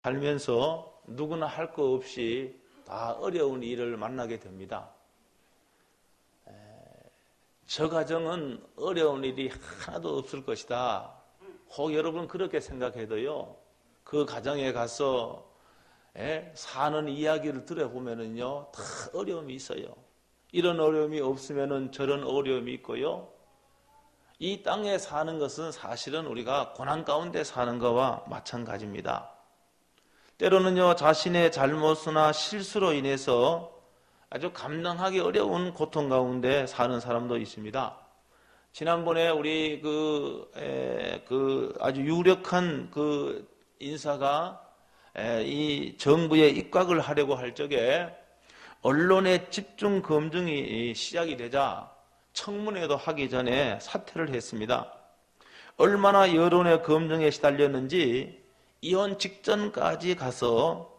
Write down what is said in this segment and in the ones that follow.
살면서 누구나 할 거 없이 다 어려운 일을 만나게 됩니다. 저 가정은 어려운 일이 하나도 없을 것이다. 혹 여러분 그렇게 생각해도요, 그 가정에 가서 사는 이야기를 들어보면은요, 다 어려움이 있어요. 이런 어려움이 없으면은 저런 어려움이 있고요. 이 땅에 사는 것은 사실은 우리가 고난 가운데 사는 것과 마찬가지입니다. 때로는요, 자신의 잘못이나 실수로 인해서 아주 감당하기 어려운 고통 가운데 사는 사람도 있습니다. 지난번에 우리 아주 유력한 인사가 이 정부에 입각을 하려고 할 적에 언론의 집중 검증이 시작이 되자 청문회도 하기 전에 사퇴를 했습니다. 얼마나 여론의 검증에 시달렸는지 이혼 직전까지 가서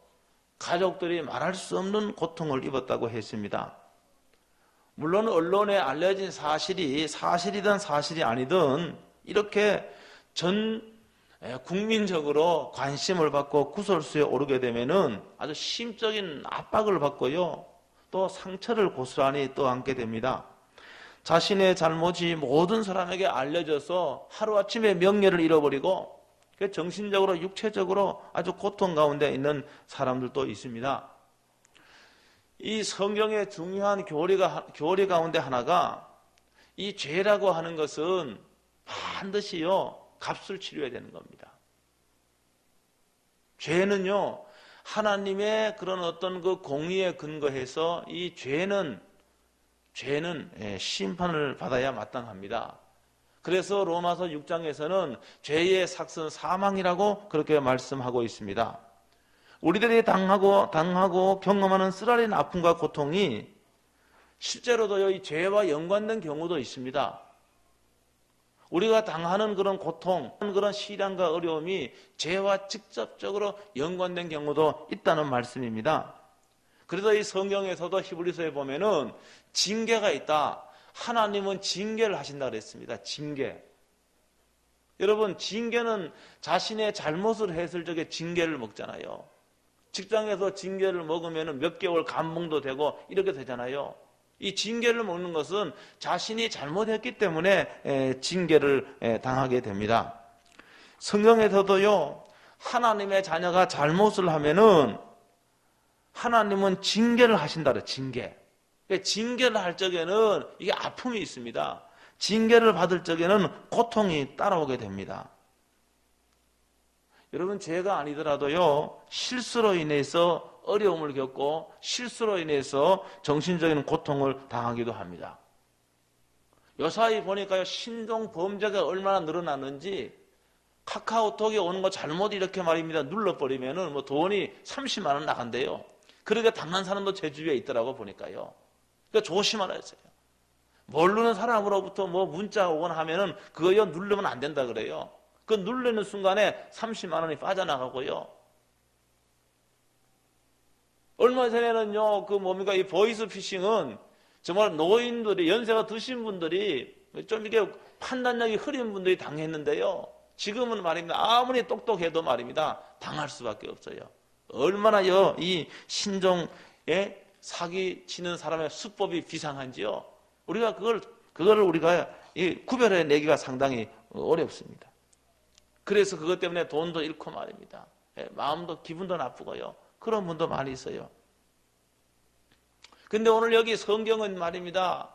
가족들이 말할 수 없는 고통을 입었다고 했습니다. 물론 언론에 알려진 사실이 사실이든 사실이 아니든 이렇게 전 국민적으로 관심을 받고 구설수에 오르게 되면은 아주 심적인 압박을 받고요, 또 상처를 고스란히 떠안게 됩니다. 자신의 잘못이 모든 사람에게 알려져서 하루아침에 명예를 잃어버리고 정신적으로 육체적으로 아주 고통 가운데 있는 사람들도 있습니다. 이 성경의 중요한 교리 가운데 하나가 이 죄라고 하는 것은 반드시요 값을 치러야 되는 겁니다. 죄는요 하나님의 그런 어떤 그 공의에 근거해서 이 죄는 심판을 받아야 마땅합니다. 그래서 로마서 6장에서는 죄의 삭은 사망이라고 그렇게 말씀하고 있습니다. 우리들이 당하고 경험하는 쓰라린 아픔과 고통이 실제로도 이 죄와 연관된 경우도 있습니다. 우리가 당하는 그런 고통, 그런 시련과 어려움이 죄와 직접적으로 연관된 경우도 있다는 말씀입니다. 그래서 이 성경에서도 히브리서에 보면은 징계가 있다. 하나님은 징계를 하신다 그랬습니다. 징계. 여러분, 징계는 자신의 잘못을 했을 적에 징계를 먹잖아요. 직장에서 징계를 먹으면 몇 개월 감봉도 되고 이렇게 되잖아요. 이 징계를 먹는 것은 자신이 잘못했기 때문에 징계를 당하게 됩니다. 성경에서도요, 하나님의 자녀가 잘못을 하면은 하나님은 징계를 하신다 그래요. 징계를 할 적에는 이게 아픔이 있습니다. 징계를 받을 적에는 고통이 따라오게 됩니다. 여러분, 죄가 아니더라도요, 실수로 인해서 어려움을 겪고 실수로 인해서 정신적인 고통을 당하기도 합니다. 요사이 보니까요, 신종 범죄가 얼마나 늘어났는지 카카오톡에 오는 거 잘못 이렇게 말입니다. 눌러버리면은 뭐 돈이 30만 원 나간대요. 그렇게 당한 사람도 제 주위에 있더라고 보니까요. 그러니까 조심하라 했어요. 모르는 사람으로부터 뭐 문자 오거나 하면은 그거요 누르면 안 된다 그래요. 그 누르는 순간에 30만 원이 빠져나가고요. 얼마 전에는요, 이 보이스 피싱은 정말 노인들이, 연세가 드신 분들이, 좀 이게 판단력이 흐린 분들이 당했는데요. 지금은 말입니다. 아무리 똑똑해도 말입니다. 당할 수밖에 없어요. 얼마나 이 신종에 사기 치는 사람의 수법이 비상한지요. 우리가 그거를 우리가 구별해 내기가 상당히 어렵습니다. 그래서 그것 때문에 돈도 잃고 말입니다. 마음도 기분도 나쁘고요. 그런 분도 많이 있어요. 근데 오늘 여기 성경은 말입니다.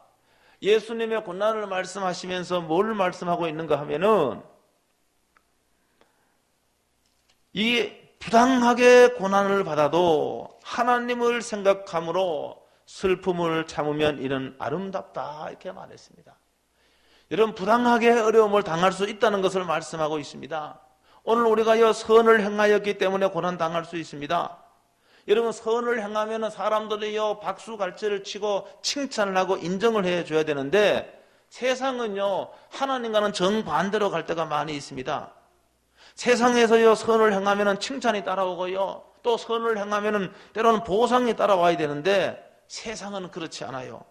예수님의 고난을 말씀하시면서 뭘 말씀하고 있는가 하면은 이 부당하게 고난을 받아도 하나님을 생각함으로 슬픔을 참으면 이는 아름답다 이렇게 말했습니다. 여러분, 부당하게 어려움을 당할 수 있다는 것을 말씀하고 있습니다. 오늘 우리가 선을 행하였기 때문에 고난 당할 수 있습니다. 여러분, 선을 행하면 사람들이 박수갈채를 치고 칭찬을 하고 인정을 해줘야 되는데 세상은요 하나님과는 정반대로 갈 때가 많이 있습니다. 세상에서요 선을 행하면 칭찬이 따라오고요, 또 선을 행하면 때로는 보상이 따라와야 되는데 세상은 그렇지 않아요.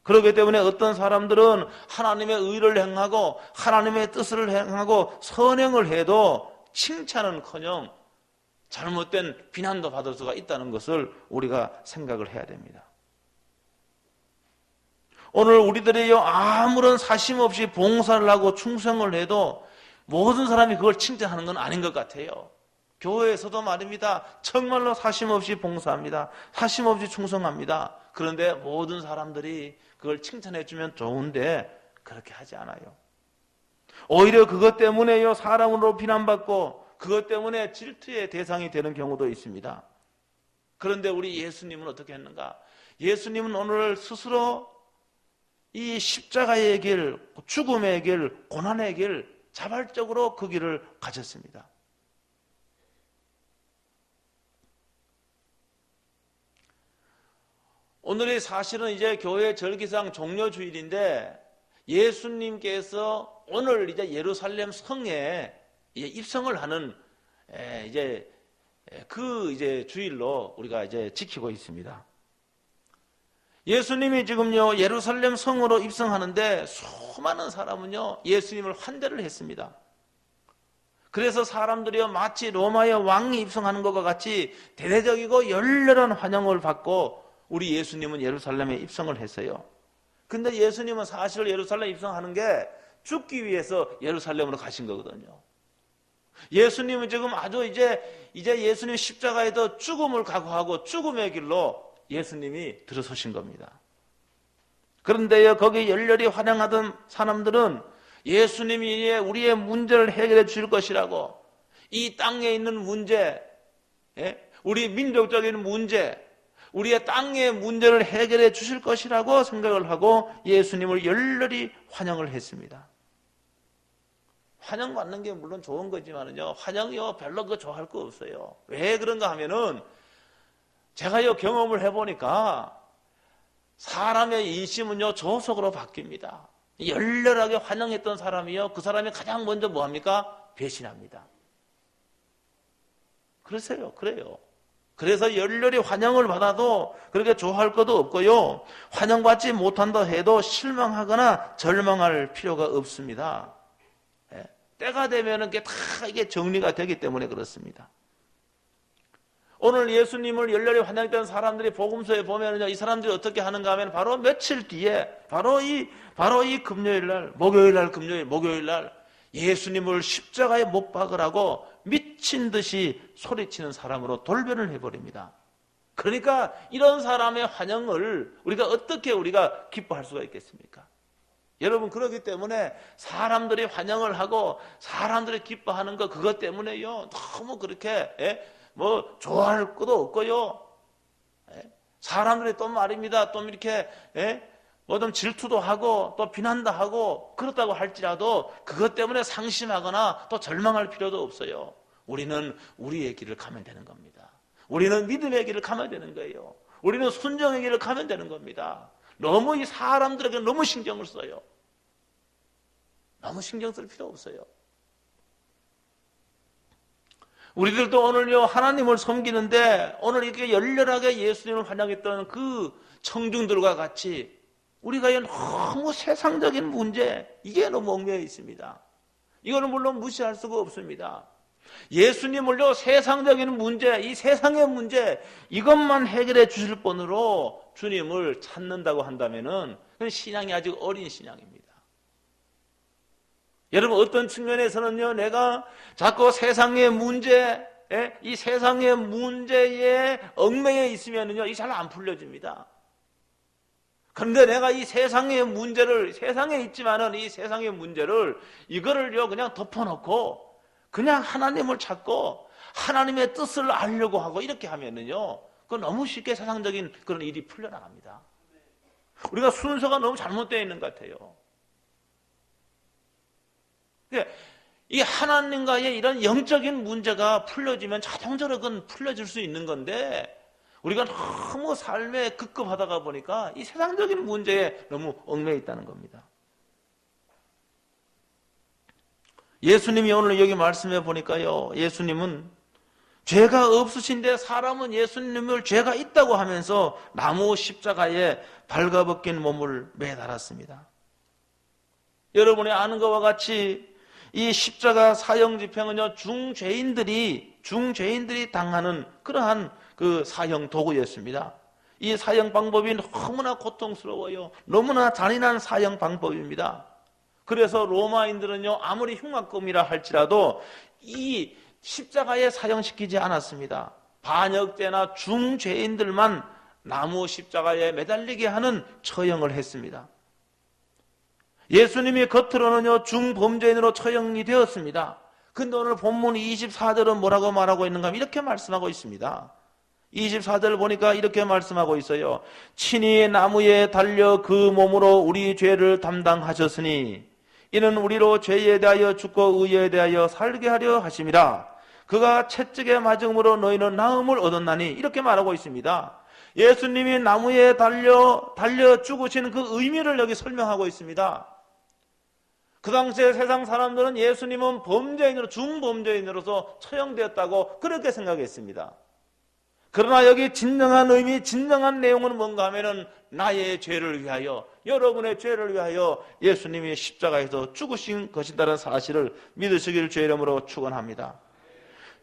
그렇기 때문에 어떤 사람들은 하나님의 의를 행하고 하나님의 뜻을 행하고 선행을 해도 칭찬은커녕 잘못된 비난도 받을 수가 있다는 것을 우리가 생각을 해야 됩니다. 오늘 우리들이요, 아무런 사심 없이 봉사를 하고 충성을 해도 모든 사람이 그걸 칭찬하는 건 아닌 것 같아요. 교회에서도 말입니다. 정말로 사심 없이 봉사합니다. 사심 없이 충성합니다. 그런데 모든 사람들이 그걸 칭찬해 주면 좋은데 그렇게 하지 않아요. 오히려 그것 때문에요, 사람으로 비난받고 그것 때문에 질투의 대상이 되는 경우도 있습니다. 그런데 우리 예수님은 어떻게 했는가? 예수님은 오늘 스스로 이 십자가의 길, 죽음의 길, 고난의 길, 자발적으로 그 길을 가졌습니다. 오늘이 사실은 이제 교회 절기상 종료주일인데 예수님께서 오늘 이제 예루살렘 성에 이제 입성을 하는 이제 주일로 우리가 이제 지키고 있습니다. 예수님이 지금요 예루살렘 성으로 입성하는데 수많은 사람은요 예수님을 환대를 했습니다. 그래서 사람들이요 마치 로마의 왕이 입성하는 것과 같이 대대적이고 열렬한 환영을 받고 우리 예수님은 예루살렘에 입성을 했어요. 근데 예수님은 사실 예루살렘에 입성하는 게 죽기 위해서 예루살렘으로 가신 거거든요. 예수님은 지금 아주 이제 예수님 십자가에도 죽음을 각오하고 죽음의 길로 예수님이 들어서신 겁니다. 그런데요 거기 열렬히 환영하던 사람들은 예수님이 우리의 문제를 해결해 주실 것이라고, 이 땅에 있는 문제, 우리 민족적인 문제, 우리의 땅의 문제를 해결해 주실 것이라고 생각을 하고 예수님을 열렬히 환영을 했습니다. 환영받는 게 물론 좋은 거지만은요, 환영이요 별로 좋아할 거 없어요. 왜 그런가 하면은 제가요 경험을 해보니까 사람의 인심은요 조속으로 바뀝니다. 열렬하게 환영했던 사람이요 그 사람이 가장 먼저 뭐합니까? 배신합니다. 그러세요. 그래요. 그래서 열렬히 환영을 받아도 그렇게 좋아할 것도 없고요, 환영받지 못한다 해도 실망하거나 절망할 필요가 없습니다. 때가 되면은 이게 정리가 되기 때문에 그렇습니다. 오늘 예수님을 열렬히 환영했던 사람들이 복음서에 보면은요, 이 사람들이 어떻게 하는가 하면 바로 며칠 뒤에 바로 이 금요일 날, 목요일 날 예수님을 십자가에 못 박으라고 미친 듯이 소리치는 사람으로 돌변을 해버립니다. 그러니까 이런 사람의 환영을 어떻게 우리가 기뻐할 수가 있겠습니까? 여러분, 그렇기 때문에 사람들이 환영을 하고 사람들이 기뻐하는 거, 그것 때문에요 너무 그렇게 좋아할 것도 없고요, 사람들이 또 말입니다 또 이렇게 좀 질투도 하고 또 비난도 하고 그렇다고 할지라도 그것 때문에 상심하거나 또 절망할 필요도 없어요. 우리는 우리의 길을 가면 되는 겁니다. 우리는 믿음의 길을 가면 되는 거예요. 우리는 순종의 길을 가면 되는 겁니다. 너무 이 사람들에게 너무 신경을 써요. 너무 신경 쓸 필요 없어요. 우리들도 오늘요 하나님을 섬기는데 오늘 이렇게 열렬하게 예수님을 환영했던 그 청중들과 같이 우리가 너무 세상적인 문제, 이게 너무 얽매여 있습니다. 이거는 물론 무시할 수가 없습니다. 예수님을요 세상적인 문제, 이 세상의 문제, 이것만 해결해 주실 분으로 주님을 찾는다고 한다면은 그건 신앙이 아직 어린 신앙입니다. 여러분, 어떤 측면에서는요 내가 자꾸 세상의 문제, 이 세상의 문제에 얽매여 있으면은요 이게 잘 안 풀려집니다. 그런데 내가 이 세상의 문제를, 세상에 있지만은 이 세상의 문제를 이거를요 그냥 덮어놓고 그냥 하나님을 찾고 하나님의 뜻을 알려고 하고 이렇게 하면은요 그건 너무 쉽게 세상적인 그런 일이 풀려나갑니다. 우리가 순서가 너무 잘못되어 있는 것 같아요. 이 하나님과의 이런 영적인 문제가 풀려지면 자동적으로 그건 풀려질 수 있는 건데 우리가 너무 삶에 급급하다가 보니까 이 세상적인 문제에 너무 얽매여 있다는 겁니다. 예수님이 오늘 여기 말씀해 보니까요, 예수님은 죄가 없으신데 사람은 예수님을 죄가 있다고 하면서 나무 십자가에 발가벗긴 몸을 매달았습니다. 여러분이 아는 것과 같이 이 십자가 사형 집행은요, 중죄인들이 당하는 그러한 그 사형 도구였습니다. 이 사형 방법이 너무나 고통스러워요. 너무나 잔인한 사형 방법입니다. 그래서 로마인들은요, 아무리 흉악범이라 할지라도 이 십자가에 사형시키지 않았습니다. 반역죄나 중죄인들만 나무 십자가에 매달리게 하는 처형을 했습니다. 예수님이 겉으로는요, 중범죄인으로 처형이 되었습니다. 근데 오늘 본문 24절은 뭐라고 말하고 있는가 하면 이렇게 말씀하고 있습니다. 24절을 보니까 이렇게 말씀하고 있어요. 친히 나무에 달려 그 몸으로 우리 죄를 담당하셨으니 이는 우리로 죄에 대하여 죽고 의에 대하여 살게 하려 하심이라. 그가 채찍에 맞음으로 너희는 나음을 얻었나니, 이렇게 말하고 있습니다. 예수님이 나무에 달려 죽으신 그 의미를 여기 설명하고 있습니다. 그 당시에 세상 사람들은 예수님은 범죄인으로, 중범죄인으로서 처형되었다고 그렇게 생각했습니다. 그러나 여기 진정한 의미, 진정한 내용은 뭔가 하면은 나의 죄를 위하여, 여러분의 죄를 위하여 예수님이 십자가에서 죽으신 것이라는 사실을 믿으시길 주의 이름으로 축원합니다.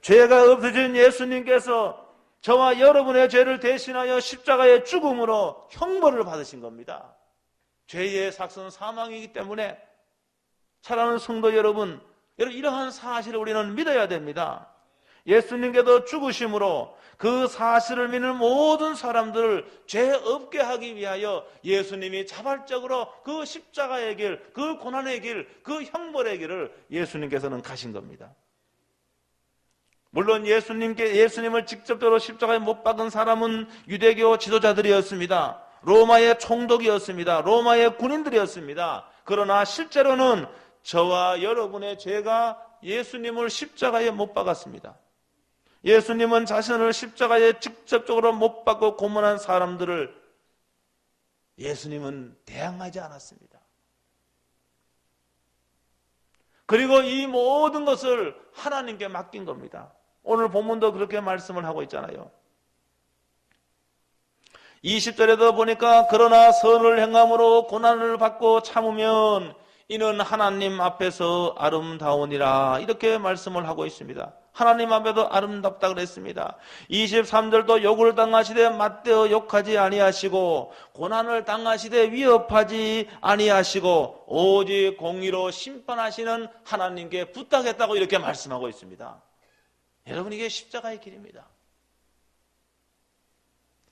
죄가 없어진 예수님께서 저와 여러분의 죄를 대신하여 십자가의 죽음으로 형벌을 받으신 겁니다. 죄의 삭은 사망이기 때문에 사랑하는 성도 여러분, 이러한 사실을 우리는 믿어야 됩니다. 예수님께서 죽으심으로 그 사실을 믿는 모든 사람들을 죄 없게 하기 위하여 예수님이 자발적으로 그 십자가의 길, 그 고난의 길, 그 형벌의 길을 예수님께서는 가신 겁니다. 물론 예수님을 직접적으로 십자가에 못 박은 사람은 유대교 지도자들이었습니다. 로마의 총독이었습니다. 로마의 군인들이었습니다. 그러나 실제로는 저와 여러분의 죄가 예수님을 십자가에 못 박았습니다. 예수님은 자신을 십자가에 직접적으로 못 박고 고문한 사람들을 예수님은 대항하지 않았습니다. 그리고 이 모든 것을 하나님께 맡긴 겁니다. 오늘 본문도 그렇게 말씀을 하고 있잖아요. 20절에도 보니까 그러나 선을 행함으로 고난을 받고 참으면 이는 하나님 앞에서 아름다우니라, 이렇게 말씀을 하고 있습니다. 하나님 앞에도 아름답다 그랬습니다. 23절도 욕을 당하시되 맞대어 욕하지 아니하시고 고난을 당하시되 위협하지 아니하시고 오직 공의로 심판하시는 하나님께 부탁했다고 이렇게 말씀하고 있습니다. 여러분, 이게 십자가의 길입니다.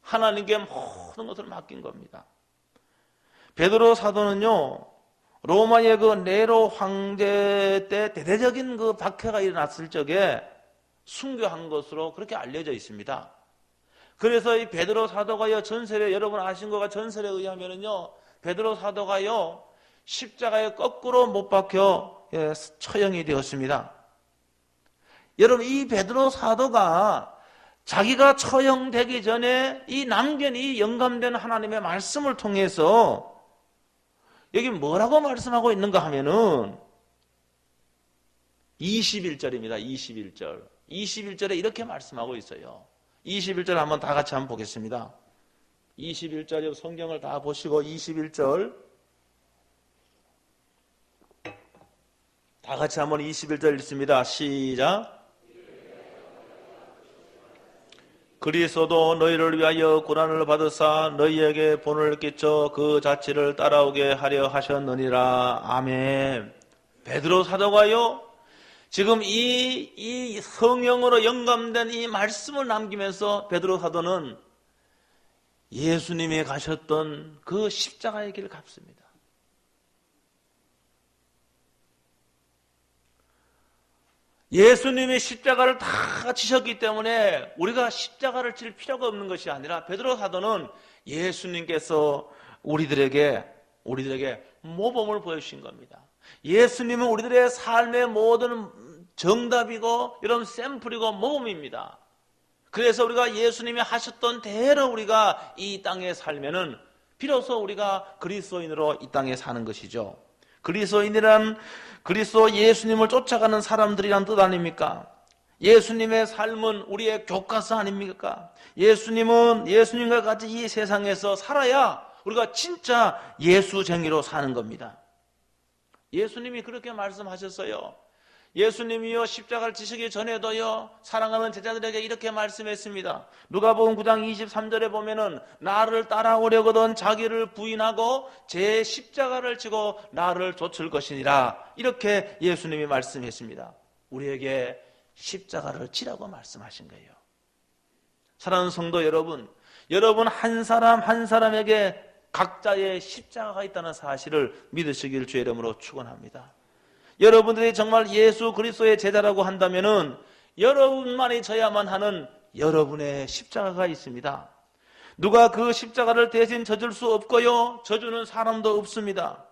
하나님께 모든 것을 맡긴 겁니다. 베드로 사도는요, 로마의 그 네로 황제 때 대대적인 그 박해가 일어났을 적에 순교한 것으로 그렇게 알려져 있습니다. 그래서 이 베드로 사도가요, 전설에, 여러분 아신 거가 전설에 의하면은요, 베드로 사도가요, 십자가에 거꾸로 못 박혀 처형이 되었습니다. 여러분, 이 베드로 사도가 자기가 처형되기 전에 이 남긴 이 영감된 하나님의 말씀을 통해서 여기 뭐라고 말씀하고 있는가 하면은 21절입니다. 21절. 21절에 이렇게 말씀하고 있어요. 21절 한번 다 같이 한번 보겠습니다. 21절 성경을 다 보시고 21절 다 같이 한번 21절 읽습니다. 시작. 그리스도도 너희를 위하여 고난을 받으사 너희에게 본을 끼쳐 그 자취를 따라오게 하려 하셨느니라. 아멘. 베드로 사도가요, 지금 이 성령으로 영감된 이 말씀을 남기면서 베드로 사도는 예수님이 가셨던 그 십자가의 길을 갚습니다. 예수님이 십자가를 다 지셨기 때문에 우리가 십자가를 질 필요가 없는 것이 아니라 베드로 사도는 예수님께서 우리들에게 모범을 보여주신 겁니다. 예수님은 우리들의 삶의 모든 정답이고 이런 샘플이고 모범입니다. 그래서 우리가 예수님이 하셨던 대로 우리가 이 땅에 살면은 비로소 우리가 그리스도인으로 이 땅에 사는 것이죠. 그리스도인이란 그리스도 예수님을 쫓아가는 사람들이란 뜻 아닙니까? 예수님의 삶은 우리의 교과서 아닙니까? 예수님은 예수님과 같이 이 세상에서 살아야 우리가 진짜 예수쟁이로 사는 겁니다. 예수님이 그렇게 말씀하셨어요. 예수님이요 십자가를 지시기 전에도요 사랑하는 제자들에게 이렇게 말씀했습니다. 누가복음 9장 23절에 보면은 나를 따라오려거든 자기를 부인하고 제 십자가를 지고 나를 좇을 것이니라, 이렇게 예수님이 말씀했습니다. 우리에게 십자가를 지라고 말씀하신 거예요. 사랑하는 성도 여러분, 여러분 한 사람 한 사람에게 각자의 십자가가 있다는 사실을 믿으시길 주의 이름으로 축원합니다. 여러분들이 정말 예수 그리스도의 제자라고 한다면은 여러분만이 져야만 하는 여러분의 십자가가 있습니다. 누가 그 십자가를 대신 져줄 수 없고요, 져주는 사람도 없습니다.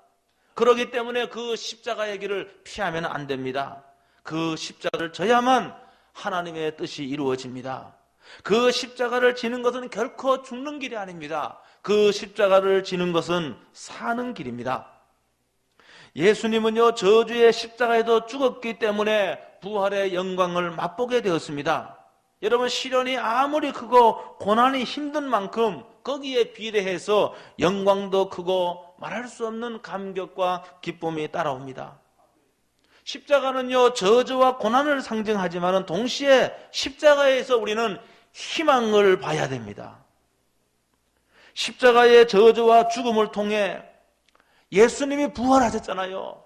그렇기 때문에 그 십자가의 길을 피하면 안 됩니다. 그 십자가를 져야만 하나님의 뜻이 이루어집니다. 그 십자가를 지는 것은 결코 죽는 길이 아닙니다. 그 십자가를 지는 것은 사는 길입니다. 예수님은요 저주의 십자가에도 죽었기 때문에 부활의 영광을 맛보게 되었습니다. 여러분, 시련이 아무리 크고 고난이 힘든 만큼 거기에 비례해서 영광도 크고 말할 수 없는 감격과 기쁨이 따라옵니다. 십자가는요 저주와 고난을 상징하지만 동시에 십자가에서 우리는 희망을 봐야 됩니다. 십자가의 저주와 죽음을 통해 예수님이 부활하셨잖아요.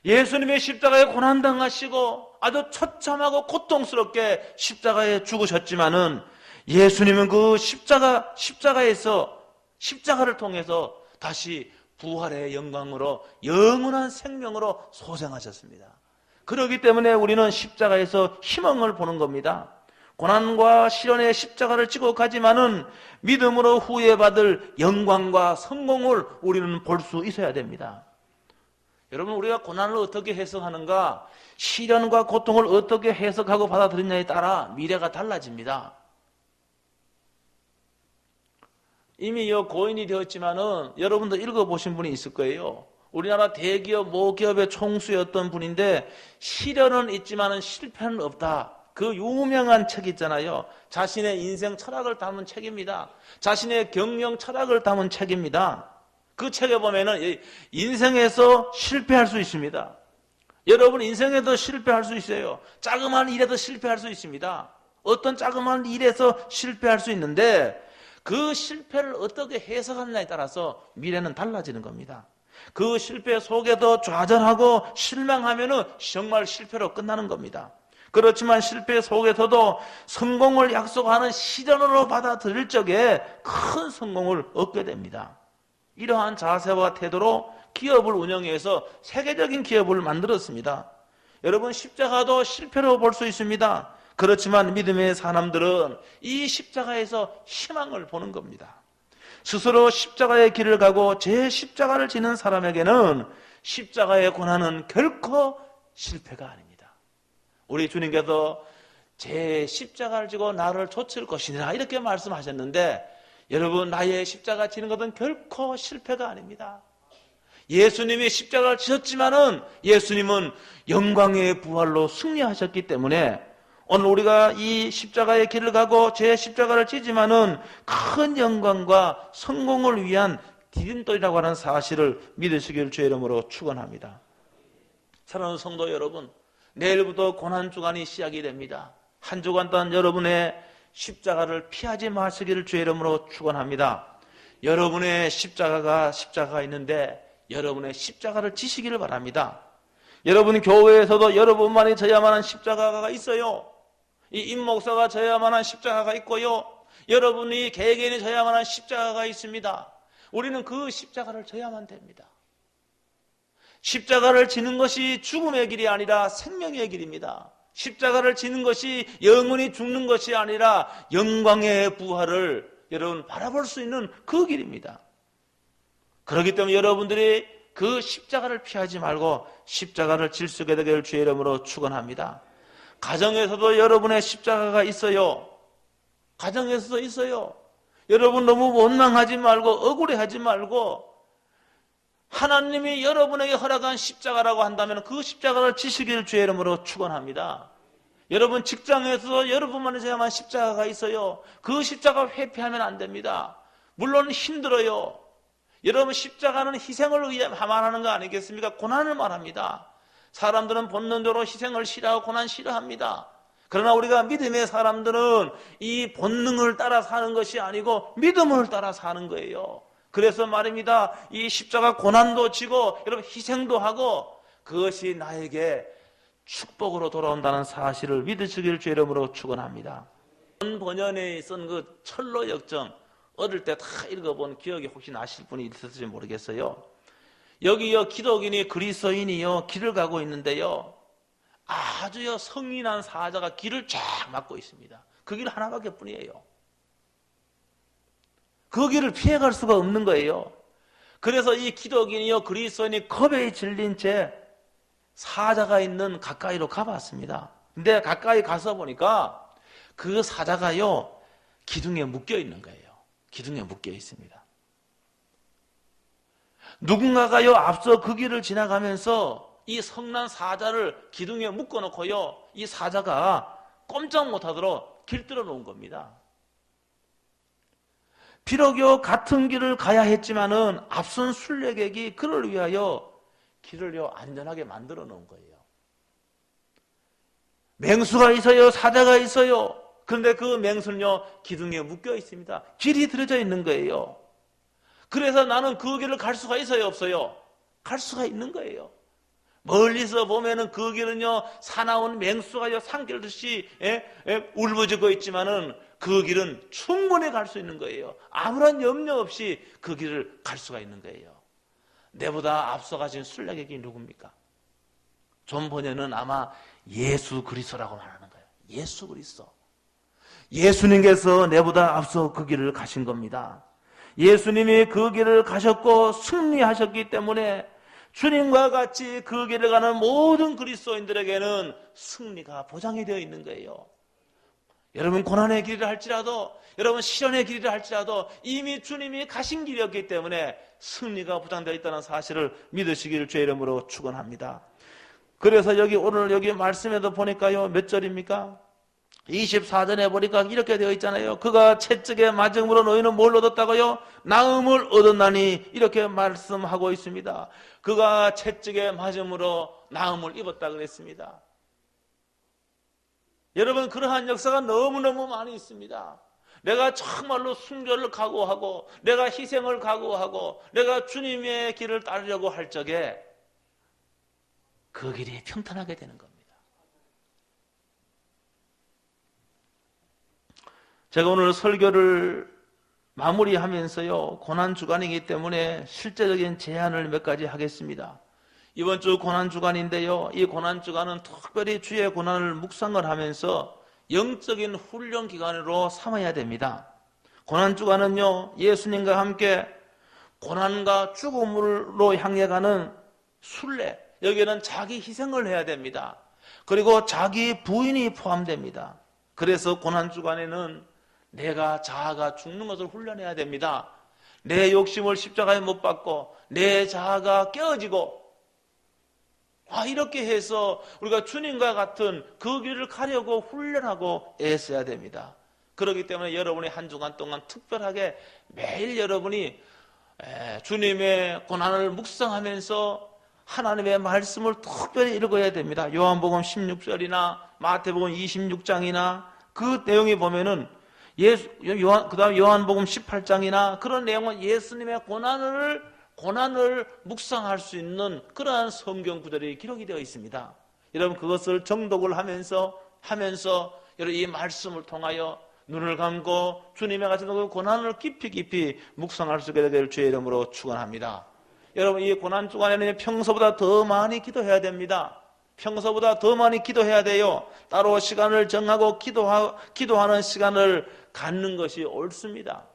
예수님이 십자가에 고난당하시고 아주 처참하고 고통스럽게 십자가에 죽으셨지만은 예수님은 그 십자가에서 십자가를 통해서 다시 부활의 영광으로 영원한 생명으로 소생하셨습니다. 그렇기 때문에 우리는 십자가에서 희망을 보는 겁니다. 고난과 시련의 십자가를 지고 가지만은 믿음으로 후회받을 영광과 성공을 우리는 볼 수 있어야 됩니다. 여러분, 우리가 고난을 어떻게 해석하는가, 시련과 고통을 어떻게 해석하고 받아들이냐에 따라 미래가 달라집니다. 이미 고인이 되었지만은 여러분도 읽어보신 분이 있을 거예요. 우리나라 대기업 모기업의 총수였던 분인데 시련은 있지만은 실패는 없다. 그 유명한 책 있잖아요. 자신의 인생 철학을 담은 책입니다. 자신의 경영 철학을 담은 책입니다. 그 책에 보면은 인생에서 실패할 수 있습니다. 여러분 인생에도 실패할 수 있어요. 자그마한 일에도 실패할 수 있습니다. 어떤 자그마한 일에서 실패할 수 있는데 그 실패를 어떻게 해석하느냐에 따라서 미래는 달라지는 겁니다. 그 실패 속에도 좌절하고 실망하면은 정말 실패로 끝나는 겁니다. 그렇지만 실패 속에서도 성공을 약속하는 시련으로 받아들일 적에 큰 성공을 얻게 됩니다. 이러한 자세와 태도로 기업을 운영해서 세계적인 기업을 만들었습니다. 여러분, 십자가도 실패로 볼 수 있습니다. 그렇지만 믿음의 사람들은 이 십자가에서 희망을 보는 겁니다. 스스로 십자가의 길을 가고 제 십자가를 지는 사람에게는 십자가의 고난은 결코 실패가 아닙니다. 우리 주님께서 제 십자가를 지고 나를 좇을 것이니라, 이렇게 말씀하셨는데 여러분, 나의 십자가 지는 것은 결코 실패가 아닙니다. 예수님이 십자가를 지셨지만은 예수님은 영광의 부활로 승리하셨기 때문에 오늘 우리가 이 십자가의 길을 가고 제 십자가를 지지만은 큰 영광과 성공을 위한 디딤돌이라고 하는 사실을 믿으시길 주의 이름으로 축원합니다. 사랑하는 성도 여러분, 내일부터 고난주간이 시작이 됩니다. 한 주간 동안 여러분의 십자가를 피하지 마시기를 주의 이름으로 축원합니다. 여러분의 십자가가 있는데 여러분의 십자가를 지시기를 바랍니다. 여러분 교회에서도 여러분만이 져야만 하는 십자가가 있어요. 이 임목사가 져야만 하는 십자가가 있고요. 여러분이 개개인이 져야만 하는 십자가가 있습니다. 우리는 그 십자가를 져야만 됩니다. 십자가를 지는 것이 죽음의 길이 아니라 생명의 길입니다. 십자가를 지는 것이 영원히 죽는 것이 아니라 영광의 부활을 여러분 바라볼 수 있는 그 길입니다. 그렇기 때문에 여러분들이 그 십자가를 피하지 말고 십자가를 질 수 있게 되기를 주의 이름으로 축원합니다. 가정에서도 여러분의 십자가가 있어요. 가정에서도 있어요. 여러분 너무 원망하지 말고 억울해하지 말고 하나님이 여러분에게 허락한 십자가라고 한다면 그 십자가를 지시기를 주의 이름으로 축원합니다. 여러분 직장에서도 여러분만이 져야만 십자가가 있어요. 그 십자가 회피하면 안 됩니다. 물론 힘들어요. 여러분, 십자가는 희생을 위해 말하는 거 아니겠습니까? 고난을 말합니다. 사람들은 본능적으로 희생을 싫어하고 고난 싫어합니다. 그러나 우리가 믿음의 사람들은 이 본능을 따라 사는 것이 아니고 믿음을 따라 사는 거예요. 그래서 말입니다. 이 십자가 고난도 지고 여러분 희생도 하고 그것이 나에게 축복으로 돌아온다는 사실을 믿으시길 주의 이름으로 축원합니다. 전 번연에 쓴 그 철로 역정, 어릴 때 다 읽어본 기억이 혹시 나실 분이 있을지 모르겠어요. 여기요, 기독인이 그리스도인이요 길을 가고 있는데요, 아주요 성인한 사자가 길을 쫙 막고 있습니다. 그 길 하나밖에 뿐이에요. 그 길을 피해갈 수가 없는 거예요. 그래서 이 기독인이요 그리스도인이 겁에 질린 채 사자가 있는 가까이로 가봤습니다. 근데 가까이 가서 보니까 그 사자가요 기둥에 묶여 있는 거예요. 기둥에 묶여 있습니다. 누군가가요 앞서 그 길을 지나가면서 이 성난 사자를 기둥에 묶어놓고요 이 사자가 꼼짝 못하도록 길들여 놓은 겁니다. 비록요 같은 길을 가야 했지만은 앞선 순례객이 그를 위하여 길을요 안전하게 만들어 놓은 거예요. 맹수가 있어요, 사자가 있어요. 그런데 그 맹수는요 기둥에 묶여 있습니다. 길이 들어져 있는 거예요. 그래서 나는 그 길을 갈 수가 있어요, 없어요? 갈 수가 있는 거예요. 멀리서 보면은 그 길은요 사나운 맹수가요 산길듯이 울부짖고 있지만은 그 길은 충분히 갈 수 있는 거예요. 아무런 염려 없이 그 길을 갈 수가 있는 거예요. 내보다 앞서가신 순례객이 누굽니까? 존 번연은 아마 예수 그리스도라고 말하는 거예요. 예수 그리스도. 예수님께서 내보다 앞서 그 길을 가신 겁니다. 예수님이 그 길을 가셨고 승리하셨기 때문에 주님과 같이 그 길을 가는 모든 그리스도인들에게는 승리가 보장이 되어 있는 거예요. 여러분 고난의 길을 할지라도, 여러분 시련의 길을 할지라도 이미 주님이 가신 길이었기 때문에 승리가 보장되어 있다는 사실을 믿으시기를 주의 이름으로 축원합니다. 그래서 오늘 여기 말씀에도 보니까요 몇 절입니까? 24절에 보니까 이렇게 되어 있잖아요. 그가 채찍에 맞음으로 너희는 뭘 얻었다고요? 나음을 얻었나니, 이렇게 말씀하고 있습니다. 그가 채찍에 맞음으로 나음을 입었다 그랬습니다. 여러분 그러한 역사가 너무너무 많이 있습니다. 내가 정말로 순교를 각오하고 내가 희생을 각오하고 내가 주님의 길을 따르려고 할 적에 그 길이 평탄하게 되는 겁니다. 제가 오늘 설교를 마무리하면서요 고난주간이기 때문에 실제적인 제안을 몇 가지 하겠습니다. 이번 주 고난주간인데요 이 고난주간은 특별히 주의 고난을 묵상을 하면서 영적인 훈련 기간으로 삼아야 됩니다. 고난주간은요 예수님과 함께 고난과 죽음으로 향해 가는 순례, 여기에는 자기 희생을 해야 됩니다. 그리고 자기 부인이 포함됩니다. 그래서 고난주간에는 내가 자아가 죽는 것을 훈련해야 됩니다. 내 욕심을 십자가에 못 박고 내 자아가 깨어지고 이렇게 해서 우리가 주님과 같은 그 길을 가려고 훈련하고 애써야 됩니다. 그렇기 때문에 여러분이 한 주간 동안 특별하게 매일 여러분이 주님의 고난을 묵상하면서 하나님의 말씀을 특별히 읽어야 됩니다. 요한복음 16절이나 마태복음 26장이나 그 내용에 보면은 그다음 요한복음 18장이나 그런 내용은 예수님의 고난을 묵상할 수 있는 그러한 성경 구절이 기록이 되어 있습니다. 여러분 그것을 정독을 하면서 여러분 이 말씀을 통하여 눈을 감고 주님의 같은 고난을 깊이 묵상할 수 있게 되기를 주의 이름으로 축원합니다. 여러분 이 고난 주간에는 평소보다 더 많이 기도해야 됩니다. 평소보다 더 많이 기도해야 돼요. 따로 시간을 정하고 기도하는 시간을 갖는 것이 옳습니다.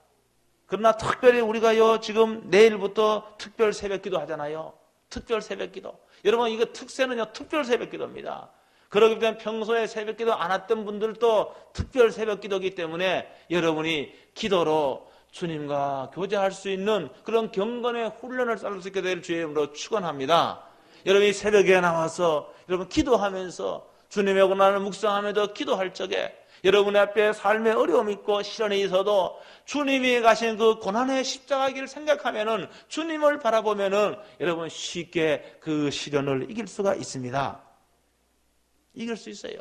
그러나 특별히 우리가요 지금 내일부터 특별 새벽기도 하잖아요. 특별 새벽기도. 여러분 이거 특세는요 특별 새벽기도입니다. 그렇기 때문에 평소에 새벽기도 안 했던 분들도 특별 새벽기도이기 때문에 여러분이 기도로 주님과 교제할 수 있는 그런 경건의 훈련을 쌓을 수 있게 될 주의 이름으로 축원합니다. 여러분이 새벽에 나와서 여러분 기도하면서 주님의 고난을 묵상하면서 기도할 적에 여러분 앞에 삶의 어려움이 있고 시련이 있어도 주님이 가신 그 고난의 십자가 길을 생각하면은, 주님을 바라보면은 여러분 쉽게 그 시련을 이길 수가 있습니다. 이길 수 있어요.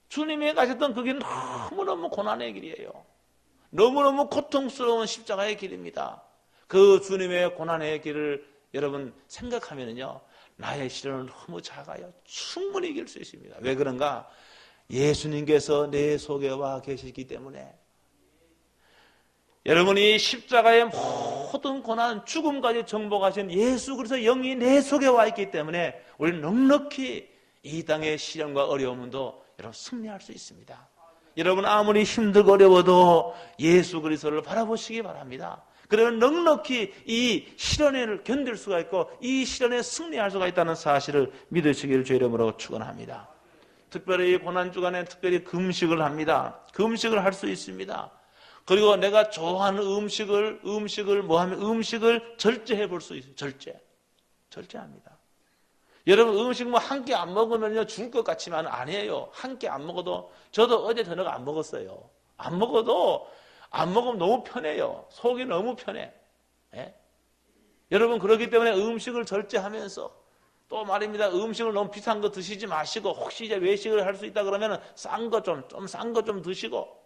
주님이 가셨던 그 길은 너무너무 고난의 길이에요. 너무너무 고통스러운 십자가의 길입니다. 그 주님의 고난의 길을 여러분 생각하면은요, 나의 시련은 너무 작아요. 충분히 이길 수 있습니다. 왜 그런가? 예수님께서 내 속에 와 계시기 때문에. 여러분이 십자가의 모든 고난, 죽음까지 정복하신 예수 그리스도 영이 내 속에 와 있기 때문에 우리는 넉넉히 이 땅의 시련과 어려움도 여러분 승리할 수 있습니다. 여러분 아무리 힘들고 어려워도 예수 그리스도를 바라보시기 바랍니다. 그러면 넉넉히 이 시련을 견딜 수가 있고 이 시련에 승리할 수가 있다는 사실을 믿으시기를 주의 이름으로 축원합니다. 특별히 고난주간에 특별히 금식을 합니다. 금식을 할 수 있습니다. 그리고 내가 좋아하는 음식을 음식을 절제해 볼 수 있어요. 절제합니다. 여러분 음식 한 끼 안 먹으면요 죽을 것 같지만 아니에요. 한 끼 안 먹어도, 저도 어제 저녁 안 먹었어요. 안 먹으면 너무 편해요. 속이 너무 편해. 예? 여러분 그렇기 때문에 음식을 절제하면서, 또 말입니다. 음식을 너무 비싼 거 드시지 마시고, 혹시 이제 외식을 할 수 있다 그러면 싼 거 좀 드시고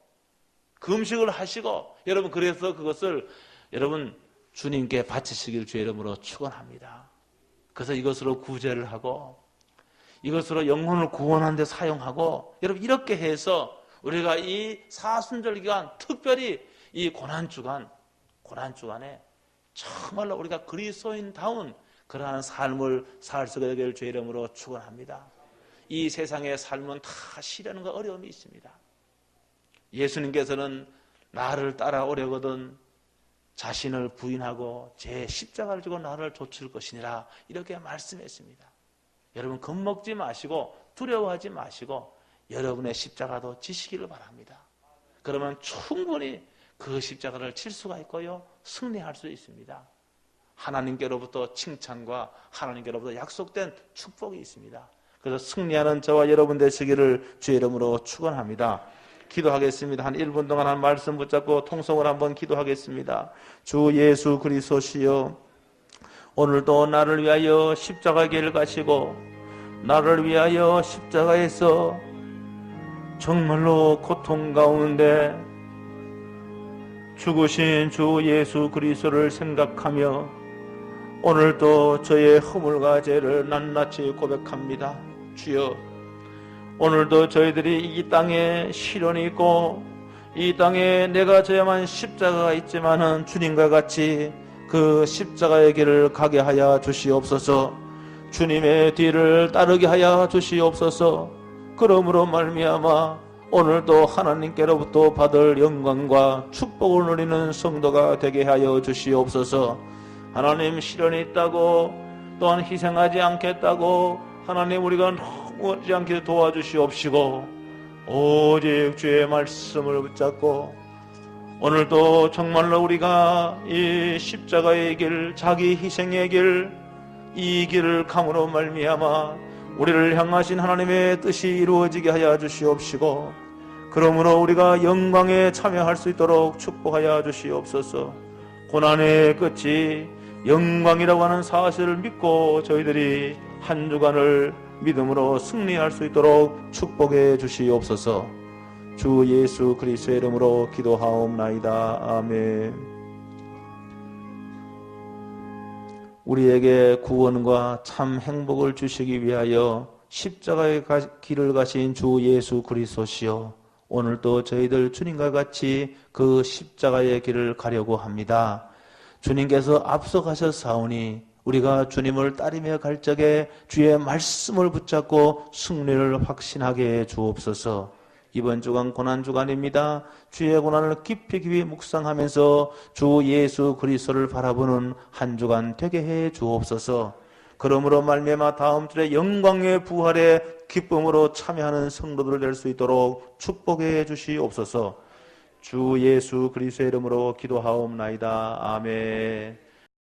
금식을 하시고, 여러분 그래서 그것을 여러분 주님께 바치시길 주의 이름으로 축원합니다. 그래서 이것으로 구제를 하고 이것으로 영혼을 구원하는 데 사용하고, 여러분 이렇게 해서 우리가 이 사순절 기간, 특별히 이 고난주간에 정말로 우리가 그리스도인다운 그러한 삶을 살 수 있게 되기를 주의 이름으로 축원합니다. 이 세상의 삶은 다 시련과 어려움이 있습니다. 예수님께서는 나를 따라오려거든 자신을 부인하고 제 십자가를 지고 나를 좇을 것이니라, 이렇게 말씀했습니다. 여러분 겁먹지 마시고 두려워하지 마시고 여러분의 십자가도 지시기를 바랍니다. 그러면 충분히 그 십자가를 칠 수가 있고요, 승리할 수 있습니다. 하나님께로부터 칭찬과 하나님께로부터 약속된 축복이 있습니다. 그래서 승리하는 저와 여러분 되시기를 주의 이름으로 축원합니다. 기도하겠습니다. 한 1분 동안 한 말씀 붙잡고 통성을 한번 기도하겠습니다. 주 예수 그리스도시여, 오늘도 나를 위하여 십자가 길을 가시고 나를 위하여 십자가에서 정말로 고통 가운데 죽으신 주 예수 그리스도를 생각하며 오늘도 저의 허물과 죄를 낱낱이 고백합니다. 주여, 오늘도 저희들이 이 땅에 시련이 있고 이 땅에 내가 져야만 십자가가 있지만은 주님과 같이 그 십자가의 길을 가게 하여 주시옵소서. 주님의 뒤를 따르게 하여 주시옵소서. 그러므로 말미암아 오늘도 하나님께로부터 받을 영광과 축복을 누리는 성도가 되게 하여 주시옵소서. 하나님, 시련이 있다고 또한 희생하지 않겠다고 하나님 우리가 넘어지 않게 도와주시옵시고, 오직 주의 말씀을 붙잡고 오늘도 정말로 우리가 이 십자가의 길, 자기 희생의 길, 이 길을 감으로 말미암아 우리를 향하신 하나님의 뜻이 이루어지게 하여 주시옵시고, 그러므로 우리가 영광에 참여할 수 있도록 축복하여 주시옵소서. 고난의 끝이 영광이라고 하는 사실을 믿고 저희들이 한 주간을 믿음으로 승리할 수 있도록 축복해 주시옵소서. 주 예수 그리스도의 이름으로 기도하옵나이다. 아멘. 우리에게 구원과 참 행복을 주시기 위하여 십자가의 길을 가신 주 예수 그리스도시여, 오늘도 저희들 주님과 같이 그 십자가의 길을 가려고 합니다. 주님께서 앞서가셨사오니 우리가 주님을 따르며 갈 적에 주의 말씀을 붙잡고 승리를 확신하게 해 주옵소서. 이번 주간 고난주간입니다. 주의 고난을 깊이 묵상하면서 주 예수 그리스도를 바라보는 한 주간 되게 해 주옵소서. 그러므로 말미암아 다음 주에 영광의 부활의 기쁨으로 참여하는 성도들 될 수 있도록 축복해 주시옵소서. 주 예수 그리스도의 이름으로 기도하옵나이다. 아멘.